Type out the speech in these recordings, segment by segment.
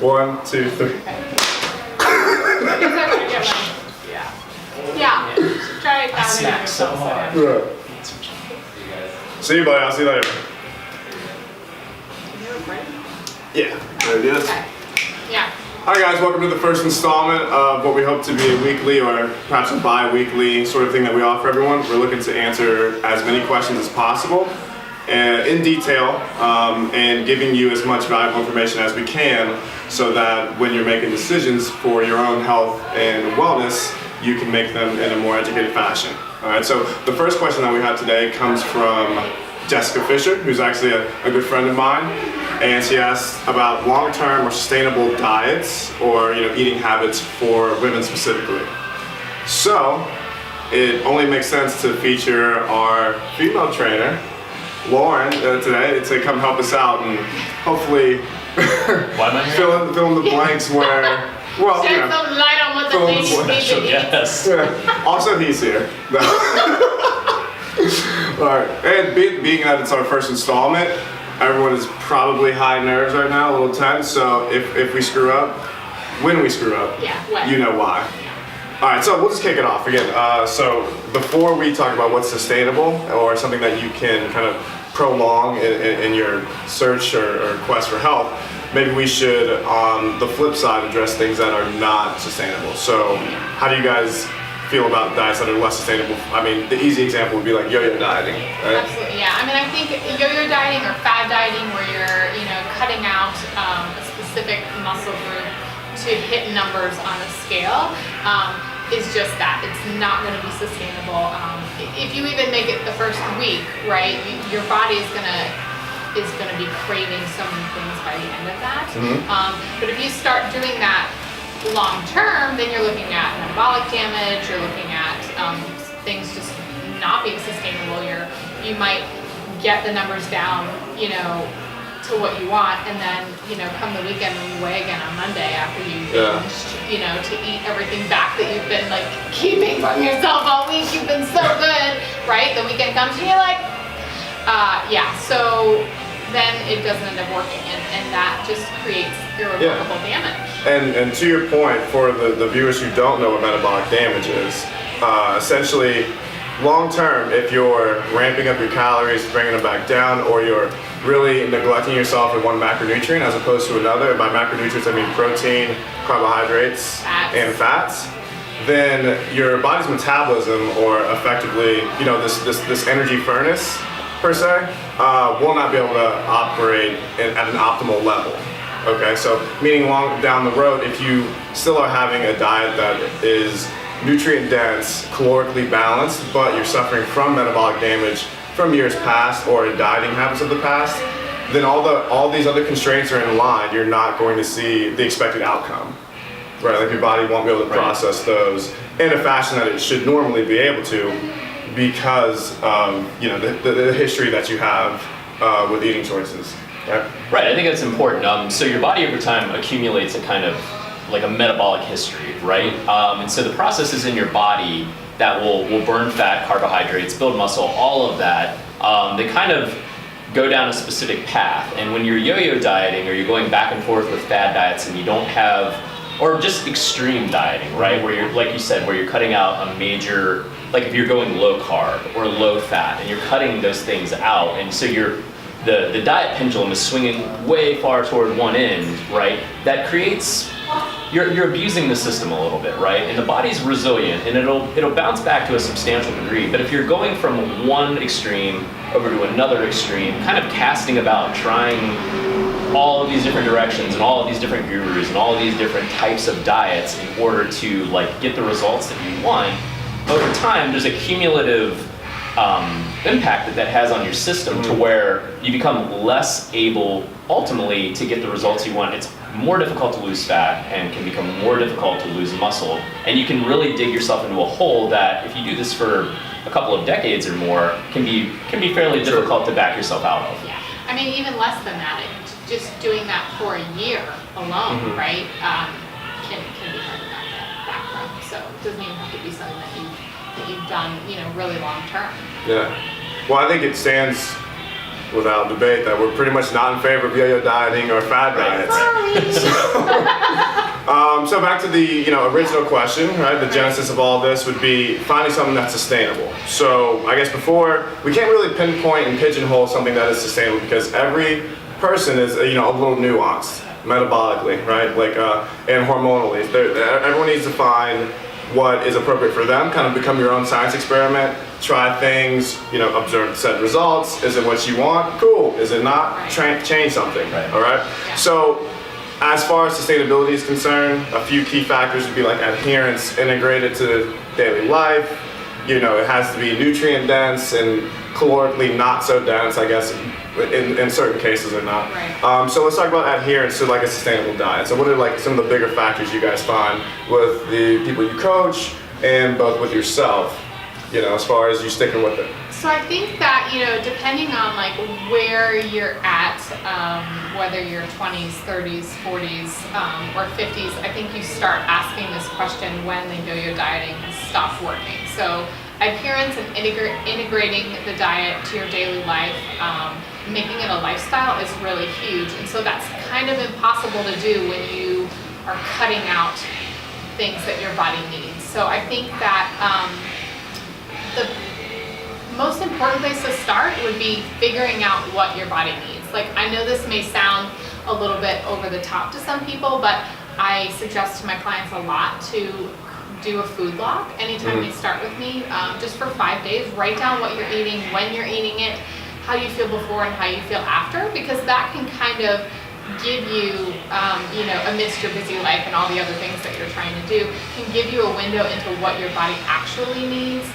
1, 2, 3. Yeah. Try it. I smacked so hard. Right. See you, buddy. I'll see you later. Yeah. There it is. Okay. Yeah. Hi guys, welcome to the first installment of what we hope to be a weekly or perhaps a bi-weekly sort of thing that we offer everyone. We're looking to answer as many questions as possible in detail and giving you as much valuable information as we can so that when you're making decisions for your own health and wellness, you can make them in a more educated fashion. All right, so the first question that we have today comes from Jessica Fisher, who's actually a good friend of mine, and she asked about long-term or sustainable diets or eating habits for women specifically. So it only makes sense to feature our female trainer, Lauren, today to come help us out and hopefully fill in the blanks where. Well, Shed some light on what the ladies need to eat. Yes. Yeah. Also, he's here. All right, and being that it's our first installment, everyone is probably high nerves right now, a little tense. So if we screw up, when we screw up, when. you know why. All right, so we'll just kick it off again. So before we talk about what's sustainable or something that you can kind of prolong in your search or quest for health, maybe we should, on the flip side, address things that are not sustainable. So how do you guys feel about diets that are less sustainable? I mean, the easy example would be like yo-yo dieting, right? Absolutely, yeah. I mean, I think yo-yo dieting or fad dieting, where you're, cutting out a specific muscle group to hit numbers on a scale, is just that. It's not going to be sustainable. If you even make it the first week, right, your body is going to be craving so many things by the end of that. But if you start doing that long term, then you're looking at metabolic damage, you're looking at things just not being sustainable. You might get the numbers down, to what you want, and then, come the weekend when you weigh again on Monday after you binged, to eat everything back that you've been like keeping from yourself all week. You've been so good, right? The weekend comes and you're like, so then it doesn't end up working, and that just creates irreversible damage. And to your point, for the viewers who don't know what metabolic damage is, essentially, long term, if you're ramping up your calories, bringing them back down, or you're really neglecting yourself in one macronutrient as opposed to another, and by macronutrients I mean protein, carbohydrates, and fats, then your body's metabolism, or effectively, this energy furnace, per se, will not be able to operate at an optimal level. Okay, so meaning long down the road, if you still are having a diet that is nutrient dense, calorically balanced, but you're suffering from metabolic damage from years past or dieting habits of the past, then all these other constraints are in line. You're not going to see the expected outcome, right? Like your body won't be able to process those in a fashion that it should normally be able to, because the history that you have with eating choices. Right, I think that's important. So your body over time accumulates a kind of like a metabolic history, right? And so the processes in your body that will burn fat, carbohydrates, build muscle, all of that, they kind of go down a specific path. And when you're yo-yo dieting, or you're going back and forth with fad diets, and you don't have, or just extreme dieting, right? Where you're, like you said, where you're cutting out a major, like if you're going low carb or low fat, and you're cutting those things out, and so the diet pendulum is swinging way far toward one end, right? That creates, you're abusing the system a little bit, right? And the body's resilient, and it'll bounce back to a substantial degree. But if you're going from one extreme over to another extreme, kind of casting about, trying all of these different directions and all of these different gurus and all of these different types of diets in order to get the results that you want, over time there's a cumulative impact that has on your system, to where you become less able ultimately to get the results you want. It's more difficult to lose fat, and can become more difficult to lose muscle, and you can really dig yourself into a hole that, if you do this for a couple of decades or more, can be fairly difficult to back yourself out of. Yeah, I mean, even less than that, just doing that for a year alone, right, can be hard to back from. So it doesn't even have to be something that you've done, really long term. Yeah. Well, I think it stands without debate that we're pretty much not in favor of yo-yo dieting or fad diets. So back to the original question, right? The genesis of all this would be finding something that's sustainable. So I guess before we can't really pinpoint and pigeonhole something that is sustainable because every person is a little nuanced metabolically, right? Like and hormonally. Everyone needs to find what is appropriate for them. Kind of become your own science experiment. Try things, observe set results. Is it what you want? Cool. Is it not? Right. Change something. Right. All right. Yeah. So. As far as sustainability is concerned, a few key factors would be like adherence integrated to daily life. It has to be nutrient dense and calorically not so dense, I guess, in certain cases or not. Right. So let's talk about adherence to like a sustainable diet. So what are like some of the bigger factors you guys find with the people you coach and both with yourself, as far as you sticking with it? So I think that, depending on like where you're at, whether you're 20s, 30s, 40s, or 50s, I think you start asking this question when the yo-yo dieting has stopped working. So adherence and integrating the diet to your daily life, making it a lifestyle is really huge. And so that's kind of impossible to do when you are cutting out things that your body needs. So I think that the most important place to start would be figuring out what your body needs. Like, I know this may sound a little bit over the top to some people, but I suggest to my clients a lot to do a food log anytime they start with me, just for 5 days. Write down what you're eating, when you're eating it, how you feel before and how you feel after, because that can kind of give you, amidst your busy life and all the other things that you're trying to do, can give you a window into what your body actually needs.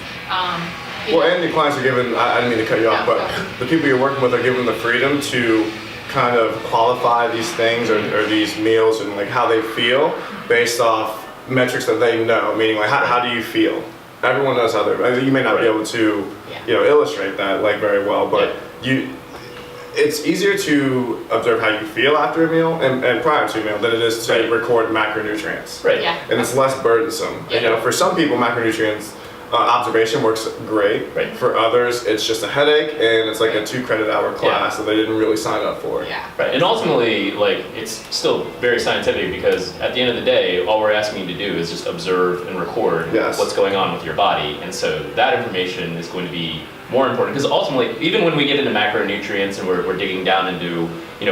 And the clients are given, I didn't mean to cut you off, but the people you're working with are given the freedom to kind of qualify these things or these meals and like how they feel based off metrics that they know, meaning like how do you feel? Everyone knows how they're, you may not be able to, illustrate that like very well, but it's easier to observe how you feel after a meal and prior to a meal than it is to record macronutrients. Right. Yeah. And it's less burdensome. Yeah. For some people, macronutrients observation works great. Right. For others, it's just a headache and it's like a 2 credit hour class that they didn't really sign up for. Yeah. Right, and ultimately, like, it's still very scientific because at the end of the day, all we're asking you to do is just observe and record what's going on with your body. And so that information is going to be more important because ultimately, even when we get into macronutrients and we're digging down into,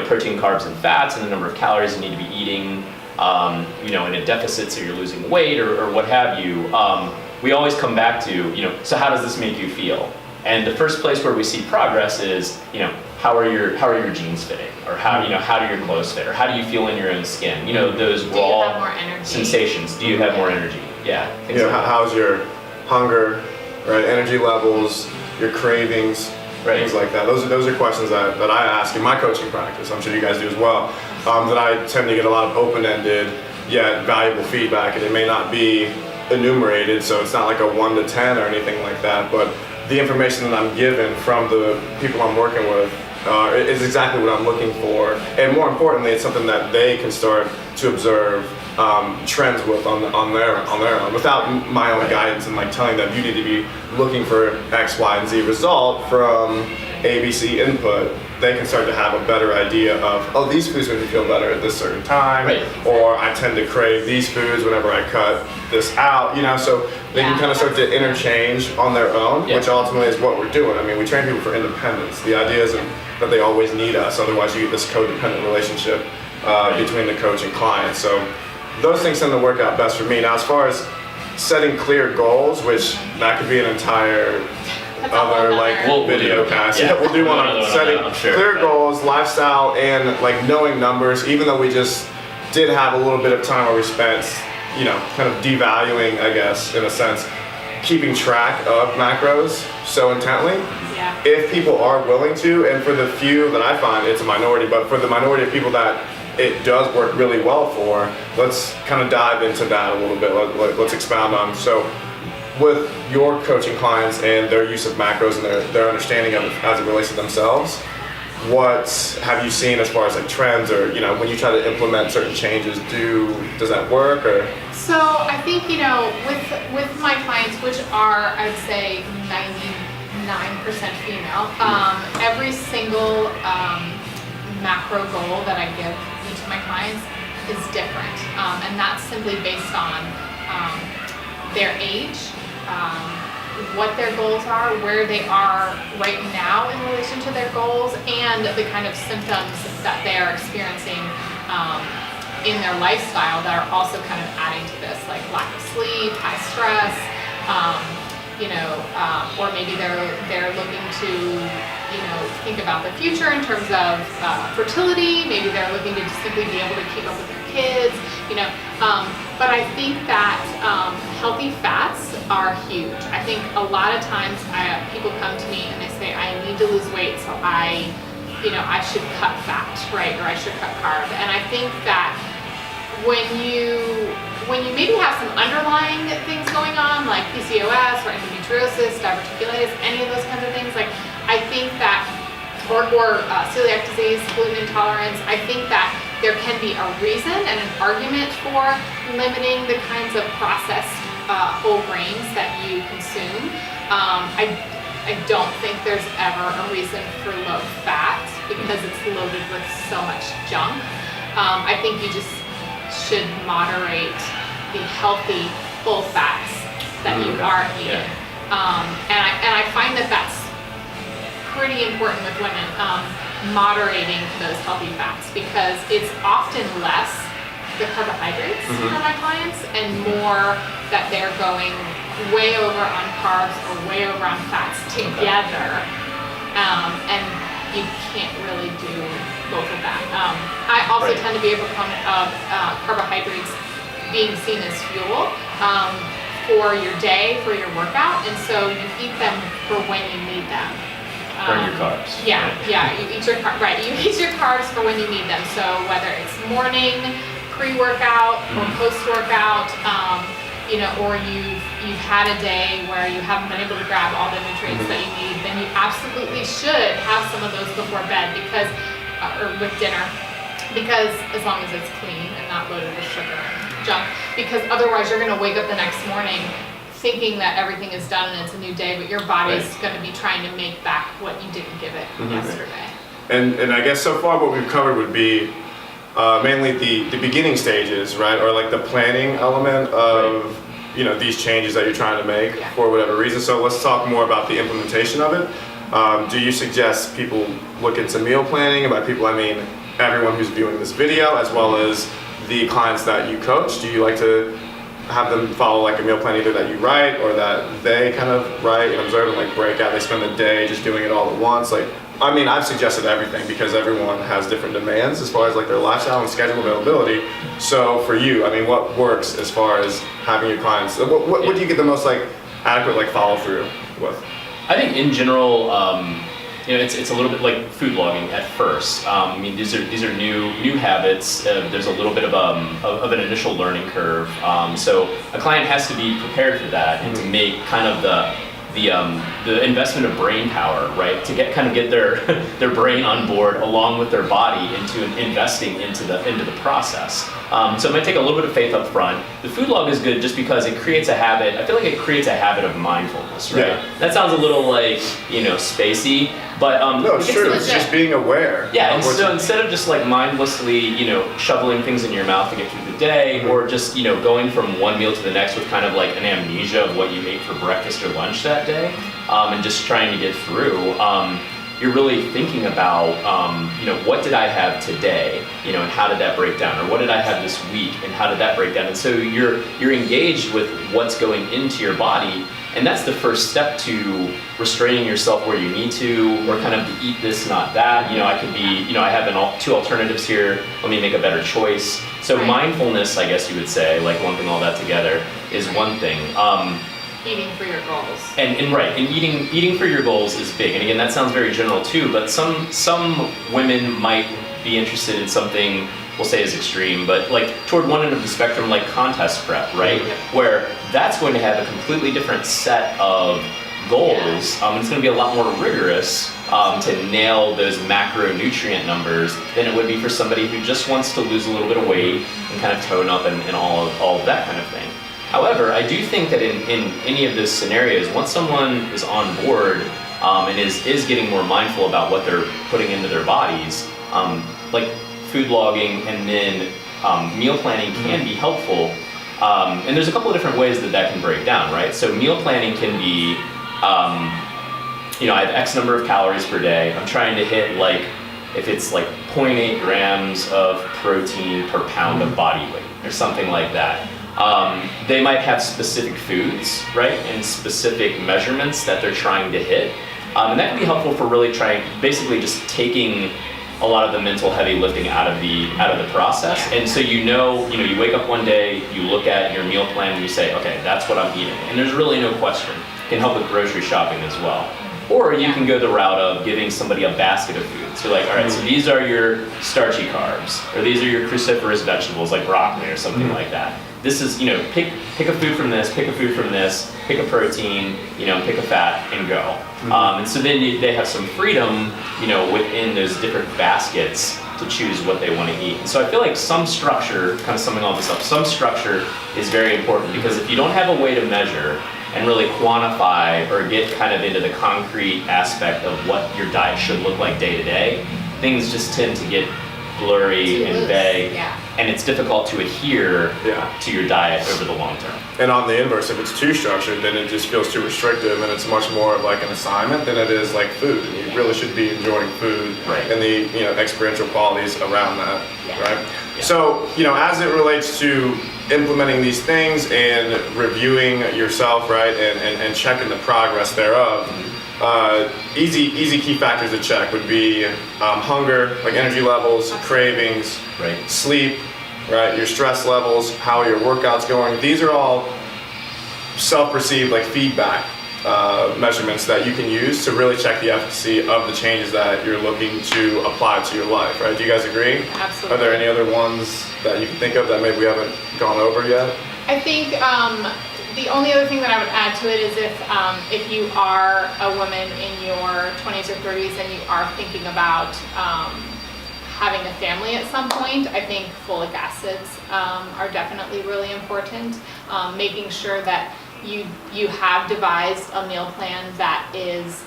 protein, carbs, and fats and the number of calories you need to be eating, in a deficit so you're losing weight or what have you, we always come back to, so how does this make you feel? And the first place where we see progress is, how are your jeans fitting? Or how do your clothes fit? Or how do you feel in your own skin? Those Do you raw have more energy? sensations. Do you have more energy? Yeah. How's your hunger, right? Energy levels, your cravings, things like that. Those are questions that I ask in my coaching practice. I'm sure you guys do as well. That I tend to get a lot of open-ended yet valuable feedback, and it may not be enumerated, so it's not like a 1 to 10 or anything like that, but the information that I'm given from the people I'm working with is exactly what I'm looking for, and more importantly, it's something that they can start to observe trends with on their own, without my own guidance and like telling them you need to be looking for X, Y, and Z result from ABC input. They can start to have a better idea of, these foods make me feel better at this certain time, or I tend to crave these foods whenever I cut this out, so they can kind of start to interchange on their own, which ultimately is what we're doing. I mean, we train people for independence. The idea isn't that they always need us, otherwise you get this codependent relationship between the coach and client. So those things tend to work out best for me. Now, as far as setting clear goals, which that could be an entire other video cast. We'll do one on setting clear goals, lifestyle, and like knowing numbers. Even though we just did have a little bit of time where we spent, kind of devaluing, I guess, in a sense, keeping track of macros so intently. Yeah. If people are willing to, and for the few that I find, it's a minority, but for the minority of people that it does work really well for, let's kind of dive into that a little bit. Let's expound on. So with your coaching clients and their use of macros and their understanding of it as it relates to themselves, what have you seen as far as like trends or, when you try to implement certain changes, does that work or? So I think, with my clients, which are, I'd say 99% female, every single macro goal that I give each of my clients is different, and that's simply based on their age, what their goals are, where they are right now in relation to their goals, and the kind of symptoms that they are experiencing in their lifestyle that are also kind of adding to this, like lack of sleep, high stress, or maybe they're looking to, think about the future in terms of fertility. Maybe they're looking to just simply be able to keep up with their kids, But I think that healthy fats are huge. I think a lot of times people come to me and they say, I need to lose weight, so I should cut fat, right? Or I should cut carb. And I think that when you maybe have some underlying things going on, like PCOS or endometriosis, diverticulitis, any of those kinds of things, like I think that, or celiac disease, gluten intolerance, I think that there can be a reason and an argument for limiting the kinds of processed whole grains that you consume. I don't think there's ever a reason for low fat because it's loaded with so much junk. I think you just should moderate the healthy full fats that you are eating. And I find that that's pretty important with women, moderating those healthy fats, because it's often less the carbohydrates for my clients and more that they're going way over on carbs or way over on fats together, and you can't really do both of that. I also tend to be a proponent of carbohydrates being seen as fuel for your day, for your workout, and so you eat them for when you need them. Burn your carbs. Yeah, you eat your You eat your carbs for when you need them. So whether it's morning, pre-workout, or post-workout, or you've had a day where you haven't been able to grab all the nutrients that you need, then you absolutely should have some of those before bed or with dinner, because as long as it's clean and not loaded with sugar and junk, because otherwise you're going to wake up the next morning thinking that everything is done and it's a new day, but your body's going to be trying to make back what you didn't give it yesterday. And I guess so far what we've covered would be mainly the beginning stages, right? Or like the planning element of these changes that you're trying to make for whatever reason. So let's talk more about the implementation of it. Do you suggest people look into meal planning? And by people, I mean everyone who's viewing this video, as well as the clients that you coach. Do you like to have them follow like a meal plan either that you write or that they kind of write and observe and like break out? They spend the day just doing it all at once. Like, I mean, I've suggested everything because everyone has different demands as far as like their lifestyle and schedule availability. So for you, I mean, what works as far as having your clients? What do you get the most like adequate like follow through with? I think in general, it's a little bit like food logging at first. I mean, these are new habits. There's a little bit of an initial learning curve. So a client has to be prepared for that and to make kind of the investment of brain power, right? To get their brain on board along with their body into investing into the process. So it might take a little bit of faith up front. The food log is good just because it creates a habit. I feel like it creates a habit of mindfulness, right? Yeah. That sounds a little like spacey, but no, it's true. It's just being aware. Yeah, and so instead of just like mindlessly, shoveling things in your mouth to get through the day, or just going from one meal to the next with kind of like an amnesia of what you ate for breakfast or lunch that day, and just trying to get through. You're really thinking about, what did I have today, and how did that break down? Or what did I have this week, and how did that break down? And so you're engaged with what's going into your body, and that's the first step to restraining yourself where you need to, or kind of to eat this, not that. I could be, I have two alternatives here. Let me make a better choice. So mindfulness, I guess you would say, like lumping all that together, is one thing. Eating for your goals. And eating for your goals is big. And again, that sounds very general too, but some women might be interested in something we'll say is extreme, but like toward one end of the spectrum, like contest prep, right? Where that's going to have a completely different set of goals. It's going to be a lot more rigorous to nail those macronutrient numbers than it would be for somebody who just wants to lose a little bit of weight and kind of tone up and all of that kind of thing. However, I do think that in any of those scenarios, once someone is on board and is getting more mindful about what they're putting into their bodies, like food logging and then meal planning can be helpful. And there's a couple of different ways that can break down, right? So meal planning can be, I have X number of calories per day. I'm trying to hit if it's 0.8 grams of protein per pound of body weight or something like that. They might have specific foods, right, and specific measurements that they're trying to hit. And that can be helpful for really basically just taking a lot of the mental heavy lifting out of the process. And so you wake up one day, you look at your meal plan and you say, okay, that's what I'm eating. And there's really no question. It can help with grocery shopping as well. Or you can go the route of giving somebody a basket of foods. So all right, so these are your starchy carbs, or these are your cruciferous vegetables like broccoli or something like that. This is, pick a food from this, pick a food from this, pick a protein, pick a fat, and go. And so then they have some freedom, within those different baskets to choose what they want to eat. And so I feel like some structure, kind of summing all this up, some structure is very important, because if you don't have a way to measure and really quantify or get kind of into the concrete aspect of what your diet should look like day to day, things just tend to get blurry and vague, and it's difficult to adhere to your diet over the long term. And on the inverse, if it's too structured, then it just feels too restrictive, and it's much more of like an assignment than it is like food. And you really should be enjoying food and the experiential qualities around that, right? Yeah. So as it relates to implementing these things and reviewing yourself, right, and checking the progress thereof. Easy key factors to check would be hunger, like energy levels, cravings, sleep, right, your stress levels, how are your workouts going. These are all self-perceived feedback measurements that you can use to really check the efficacy of the changes that you're looking to apply to your life, right? Do you guys agree? Absolutely. Are there any other ones that you can think of that maybe we haven't gone over yet? I think the only other thing that I would add to it is if you are a woman in your 20s or 30s and you are thinking about having a family at some point, I think folic acids are definitely really important. Making sure that you have devised a meal plan that is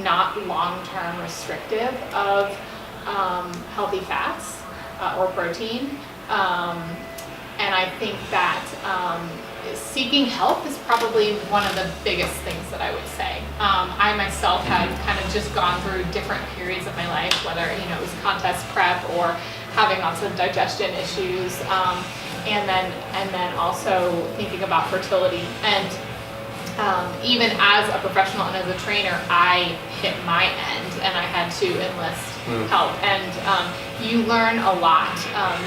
not long-term restrictive of healthy fats or protein. And I think that seeking help is probably one of the biggest things that I would say. I myself had kind of just gone through different periods of my life, whether it was contest prep or having lots of digestion issues, and then also thinking about fertility. And even as a professional and as a trainer, I hit my end and I had to enlist help. And you learn a lot.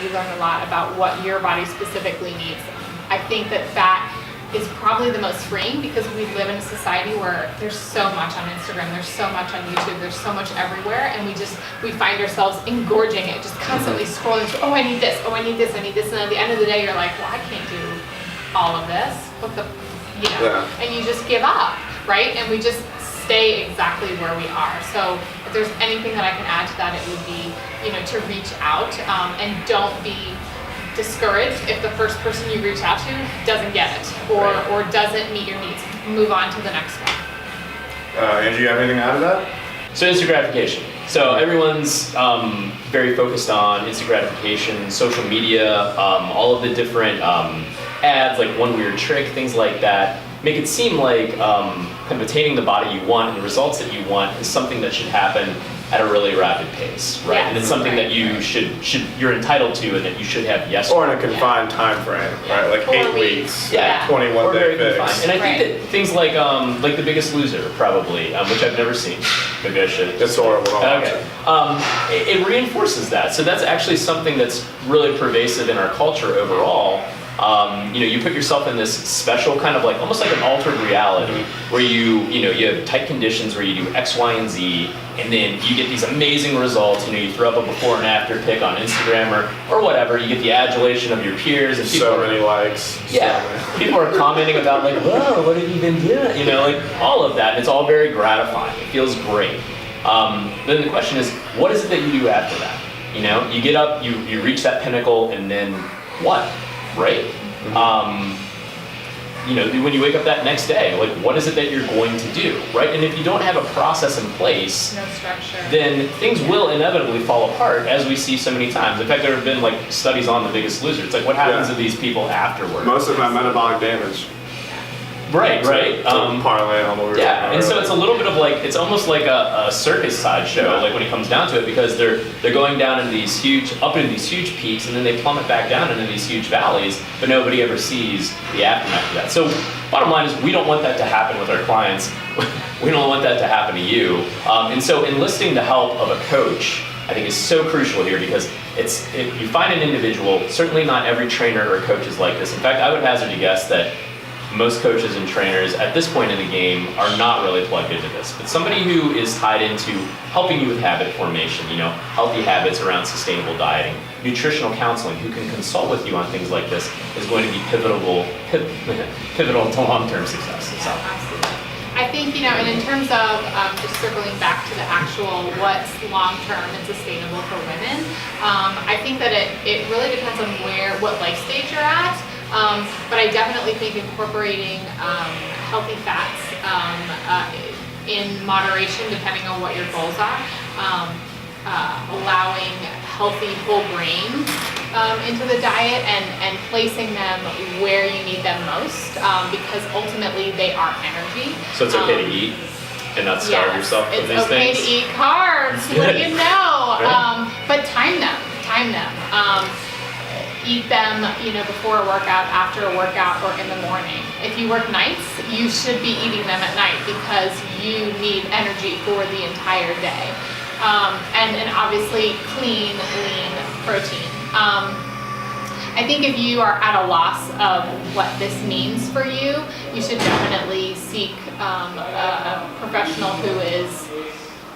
You learn a lot about what your body specifically needs. I think that is probably the most freeing, because we live in a society where there's so much on Instagram, there's so much on YouTube, there's so much everywhere, and we find ourselves engorging it, just constantly scrolling through, oh, I need this, oh, I need this, I need this, and at the end of the day, you're like, well, I can't do all of this, and you just give up, right? And we just stay exactly where we are. So if there's anything that I can add to that, it would be, to reach out, and don't be discouraged if the first person you reach out to doesn't get it or doesn't meet your needs. Move on to the next one. Andrew, you have anything to add to that? So instant gratification. So everyone's very focused on instant gratification, social media, all of the different ads, like one weird trick, things like that, make it seem like kind of attaining the body you want and the results that you want is something that should happen at a really rapid pace, right? Yes, and it's something that you you're entitled to, and that you should have yesterday. Or in a confined time frame, right? Like 8 weeks, 21 day fix. And I think that things like The Biggest Loser, probably, which I've never seen. Maybe I should. It's horrible. Okay. It reinforces that. So that's actually something that's really pervasive in our culture overall. You put yourself in this special kind of almost like an altered reality where you have tight conditions where you do X, Y, and Z, and then you get these amazing results. You throw up a before and after pic on Instagram or whatever. You get the adulation of your peers, and people many likes. Yeah, people are commenting about whoa, what have you been doing? All of that. And it's all very gratifying. It feels great. Then the question is, what is it that you do after that? You get up, you reach that pinnacle, and then what? Right? when you wake up that next day, like what is it that you're going to do, right? And if you don't have a process in place, No structure. then things will inevitably fall apart, as we see so many times. In fact, there have been like studies on The Biggest Loser. It's like what happens to these people afterwards. Most of my metabolic damage. Right. Parlay on what we were Yeah, talking and so about it's a little bit of like, it's almost like a circus sideshow, like when it comes down to it, because they're going down into these up into these huge peaks, and then they plummet back down into these huge valleys, but nobody ever sees the aftermath of that. So bottom line is we don't want that to happen with our clients. We don't want that to happen to you. And so enlisting the help of a coach, I think, is so crucial here, because if you find an individual, certainly not every trainer or coach is like this. In fact, I would hazard to guess that most coaches and trainers at this point in the game are not really plugged into this. But somebody who is tied into helping you with habit formation, healthy habits around sustainable dieting, nutritional counseling, who can consult with you on things like this, is going to be pivotal to long-term success. So. Yeah, absolutely. I think, and in terms of just circling back to the actual what's long-term and sustainable for women, I think that it really depends on what life stage you're at. But I definitely think incorporating healthy fats in moderation, depending on what your goals are, allowing healthy whole grains into the diet and placing them where you need them most, because ultimately they are energy. So it's okay to eat and not starve yourself from these things? It's okay to eat carbs, what do you know? But time them. Eat them, before a workout, after a workout, or in the morning. If you work nights, you should be eating them at night because you need energy for the entire day. And obviously clean, lean protein. I think if you are at a loss of what this means for you, you should definitely seek a professional who is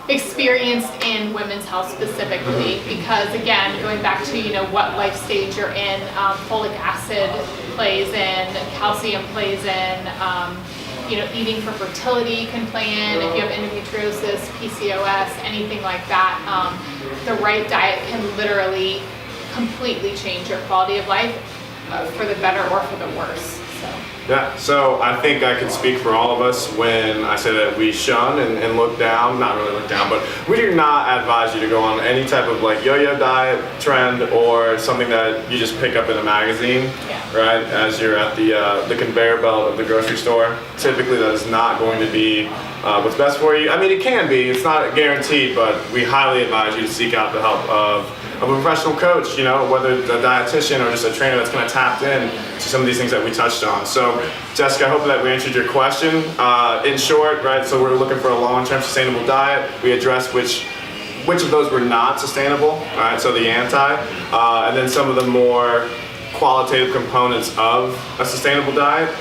experienced in women's health specifically, because again, going back to what life stage you're in, folic acid plays in, calcium plays in, eating for fertility can play in. If you have endometriosis, PCOS, anything like that, the right diet can literally completely change your quality of life for the better or for the worse. Yeah, so I think I can speak for all of us when I say that we shun and look down, not really look down, but we do not advise you to go on any type of like yo-yo diet trend or something that you just pick up in a magazine, right, as you're at the conveyor belt of the grocery store. Typically that is not going to be what's best for you. I mean, it can be, it's not guaranteed, but we highly advise you to seek out the help of a professional coach, whether it's a dietitian or just a trainer that's kind of tapped in to some of these things that we touched on. So, Jessica, I hope that we answered your question. In short, right, so we're looking for a long-term sustainable diet. We addressed which of those were not sustainable, all right, so the anti, and then some of the more qualitative components of a sustainable diet.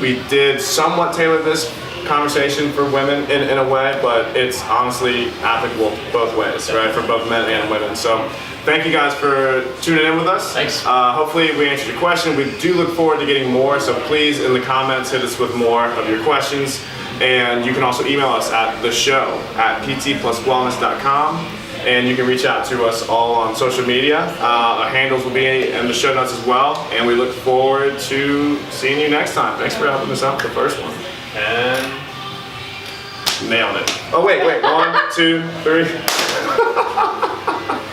We did somewhat tailor this conversation for women in a way, but it's honestly applicable both ways, right, for both men and women. So thank you guys for tuning in with us. Thanks. Hopefully we answered your question. We do look forward to getting more, so please in the comments hit us with more of your questions. And you can also email us at theshow@ptpluswellness.com. And you can reach out to us all on social media. Our handles will be in the show notes as well. And we look forward to seeing you next time. Thanks for helping us out with the first one. And nailed it. Oh, wait. 1, 2, 3.